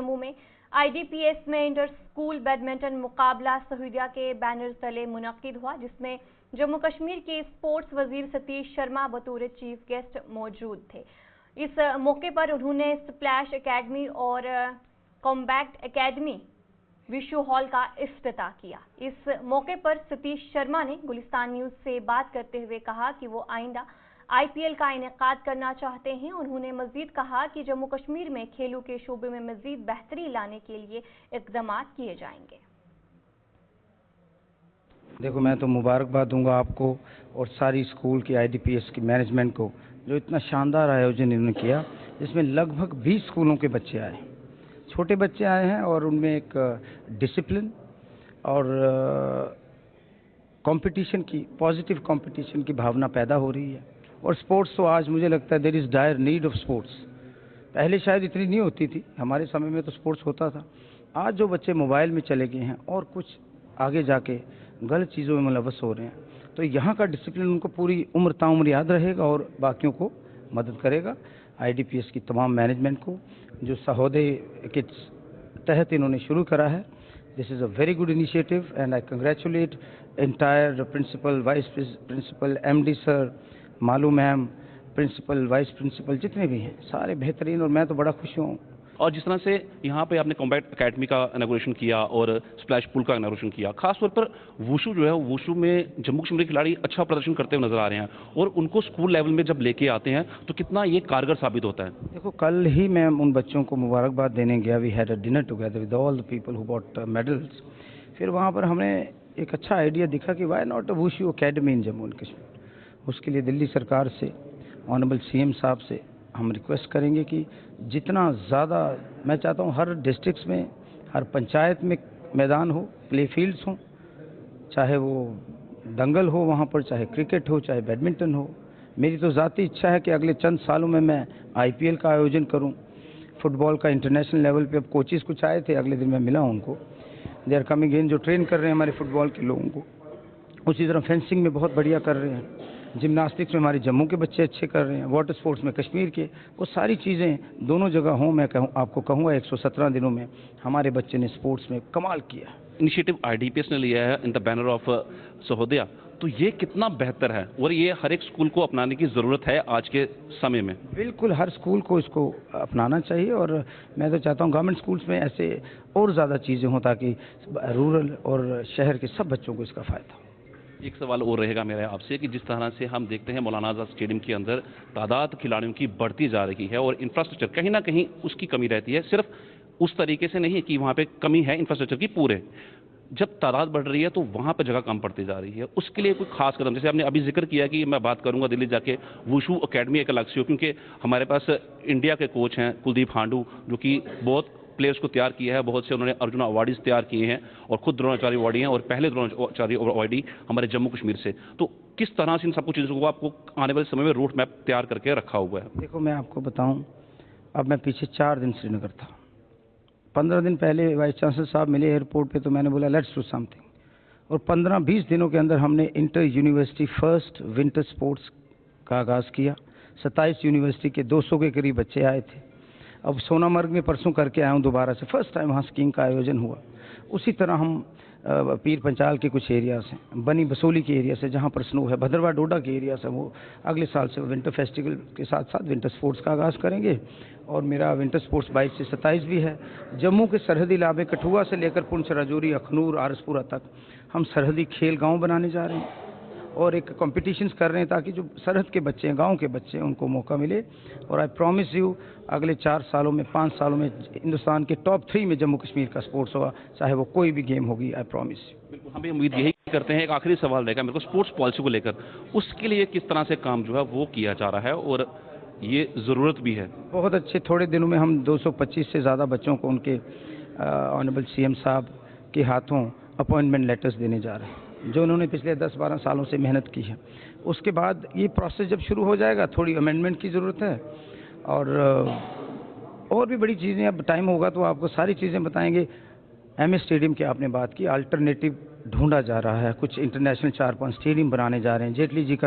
जम्मू में आईडीपीएस में inter school badminton मुकाबला सऊदीया के बैनर तले मुनक्किद हुआ, जिसमें जम्मू कश्मीर के स्पोर्ट्स वजीर सतीश शर्मा बतौर चीफ गेस्ट मौजूद थे। इस मौके पर उन्होंने स्प्लैश एकेडमी और कॉम्बैक्ट एकेडमी विशु हॉल का इफ्तिताह किया। इस मौके पर सतीश शर्मा ने गुलिस्तान न्यूज से बात करते हुए कहा कि वो आइंदा आईपीएल का इनेकाद करना चाहते हैं। उन्होंने मजीद कहा कि जम्मू कश्मीर में खेलों के शोबे में मजीद बेहतरी लाने के लिए इक़दाम किए जाएंगे। देखो, मैं तो मुबारकबाद दूंगा आपको और सारी स्कूल की आईडीपीएस की मैनेजमेंट को, जो इतना शानदार आयोजन इन्होंने किया, जिसमें लगभग 20 स्कूलों के बच्चे आए, छोटे बच्चे आए हैं और उनमें एक डिसिप्लिन और कंपटीशन की, पॉजिटिव कंपटीशन की भावना पैदा हो रही है। और स्पोर्ट्स तो आज मुझे लगता है there is dire need of sports. पहले शायद इतनी नहीं होती थी, हमारे समय में तो स्पोर्ट्स होता था। आज जो बच्चे मोबाइल में चले गए हैं और कुछ आगे जाके गलत चीज़ों में मुलव्वस हो रहे हैं, तो यहाँ का डिसिप्लिन उनको पूरी उम्र ताउम्र याद रहेगा और बाकियों को मदद करेगा। आईडीपीएस की तमाम मैनेजमेंट को, जो सहोदे के तहत इन्होंने शुरू करा है, this is a very good initiative and I congratulate entire principal, vice principal, MD sir, Malu ma'am, principal, vice principal, जितने भी हैं सारे बेहतरीन, और मैं तो बड़ा खुश हूँ। और जिस तरह से यहाँ पे आपने कॉम्बैक्ट एकेडमी का इनॉग्रेशन किया और स्प्लैश पूल का इनॉग्रेशन किया, खासतौर पर वुशु जो है, वुशु में जम्मू कश्मीर के खिलाड़ी अच्छा प्रदर्शन करते हुए नजर आ रहे हैं और उनको स्कूल लेवल में जब लेके आते हैं तो कितना ये कारगर साबित होता है। देखो, कल ही मैं उन बच्चों को मुबारकबाद देने गया। We had a dinner together with all the people who got medals. फिर वहाँ पर हमें एक अच्छा आइडिया दिखा कि why not a wushu academy in Jammu and Kashmir. उसके लिए दिल्ली सरकार से, ऑनरेबल सीएम साहब से हम रिक्वेस्ट करेंगे कि जितना ज़्यादा, मैं चाहता हूँ हर डिस्ट्रिक्ट्स में, हर पंचायत में मैदान हो, प्ले फील्ड्स हों, चाहे वो दंगल हो वहाँ पर, चाहे क्रिकेट हो, चाहे बैडमिंटन हो। मेरी तो ज़ाती इच्छा है कि अगले चंद सालों में मैं आईपीएल का आयोजन करूँ, फुटबॉल का इंटरनेशनल लेवल पे। अब कोचेस कुछ आए थे, अगले दिन मैं मिला उनको, दे आर कमिंग इन, जो ट्रेन कर रहे हैं हमारे फुटबॉल के लोगों को। उसी तरह फेंसिंग में बहुत बढ़िया कर रहे हैं, जिम्नास्टिक्स में हमारे जम्मू के बच्चे अच्छे कर रहे हैं, वाटर स्पोर्ट्स में कश्मीर के, वो सारी चीज़ें दोनों जगह हों। मैं आपको कहूँगा 117 दिनों में हमारे बच्चे ने स्पोर्ट्स में कमाल किया। इनिशिएटिव आईडीपीएस ने लिया है इन द बैनर ऑफ सहोदया, तो ये कितना बेहतर है और ये हर एक स्कूल को अपनाने की ज़रूरत है आज के समय में। बिल्कुल, हर स्कूल को इसको अपनाना चाहिए और मैं तो चाहता हूँ गवर्नमेंट स्कूल्स में ऐसे और ज़्यादा चीज़ें हों ताकि रूरल और शहर के सब बच्चों को इसका फ़ायदा हो। एक सवाल और रहेगा मेरा आपसे कि जिस तरह से हम देखते हैं मौलाना आज़ाद स्टेडियम के अंदर तादाद खिलाड़ियों की बढ़ती जा रही है और इंफ्रास्ट्रक्चर कहीं ना कहीं उसकी कमी रहती है। सिर्फ उस तरीके से नहीं कि वहाँ पे कमी है इंफ्रास्ट्रक्चर की, पूरे जब तादाद बढ़ रही है तो वहाँ पर जगह कम पड़ती जा रही है। उसके लिए कोई खास कदम, जैसे आपने अभी जिक्र किया कि मैं बात करूँगा दिल्ली जाके वुशु एकेडमी एक अलग से हो, क्योंकि हमारे पास इंडिया के कोच हैं कुलदीप हांडू, जो कि बहुत प्लेयर्स को तैयार किया है, बहुत से उन्होंने अर्जुन अवार्डीज तैयार किए हैं और खुद द्रोणाचार्य अवार्डी हैं और पहले द्रोणाचार्य अवार्डी हमारे जम्मू कश्मीर से। तो किस तरह से इन सब कुछ चीज़ों को आपको आने वाले समय में रूट मैप तैयार करके रखा हुआ है? देखो, मैं आपको बताऊं, अब मैं पीछे 4 दिन श्रीनगर था। 15 दिन पहले वाइस चांसलर साहब मिले एयरपोर्ट पे, तो मैंने बोला लेट्स डू समथिंग, और 15-20 दिनों के अंदर हमने inter university first winter sports का आगाज़ किया। 27 यूनिवर्सिटी के 200 के करीब बच्चे आए थे। अब सोनामर्ग में परसों करके आया हूँ दोबारा से, फर्स्ट टाइम वहाँ स्कीइंग का आयोजन हुआ। उसी तरह हम पीर पंचाल के कुछ एरिया से, बनी बसोली के एरिया से जहाँ पर स्नो है, भद्रवा डोडा के एरिया से, वो अगले साल से विंटर फेस्टिवल के साथ साथ विंटर स्पोर्ट्स का आगाज़ करेंगे। और मेरा विंटर स्पोर्ट्स 22 से 27 भी है। जम्मू के सरहदी इलाके कठुआ से लेकर पुंछ, राजौरी, अखनूर, आरसपुरा तक हम सरहदी खेल गाँव बनाने जा रहे हैं और एक कॉम्पिटिशन्स कर रहे हैं ताकि जो सरहद के बच्चे हैं, गांव के बच्चे हैं, उनको मौका मिले। और आई प्रॉमिस यू, अगले 4 सालों में, 5 सालों में हिंदुस्तान के टॉप 3 में जम्मू कश्मीर का स्पोर्ट्स होगा, चाहे वो कोई भी गेम होगी। I promise you. बिल्कुल, हम भी उम्मीद यही करते हैं। एक आखिरी सवाल रहेगा मेरे को स्पोर्ट्स पॉलिसी को लेकर, उसके लिए किस तरह से काम जो है वो किया जा रहा है और ये ज़रूरत भी है? बहुत अच्छे, थोड़े दिनों में हम 225 से ज़्यादा बच्चों को उनके ऑनरेबल सीएम साहब के हाथों अपॉइंटमेंट लेटर्स देने जा रहे हैं, जो उन्होंने पिछले 10-12 सालों से मेहनत की है। उसके बाद ये प्रोसेस जब शुरू हो जाएगा, थोड़ी अमेंडमेंट की ज़रूरत है और भी बड़ी चीज़ें, अब टाइम होगा तो आपको सारी चीज़ें बताएंगे। एमए स्टेडियम की आपने बात की, अल्टरनेटिव ढूंढा जा रहा है, कुछ इंटरनेशनल 4-5 स्टेडियम बनाने जा रहे हैं। जेटली जी का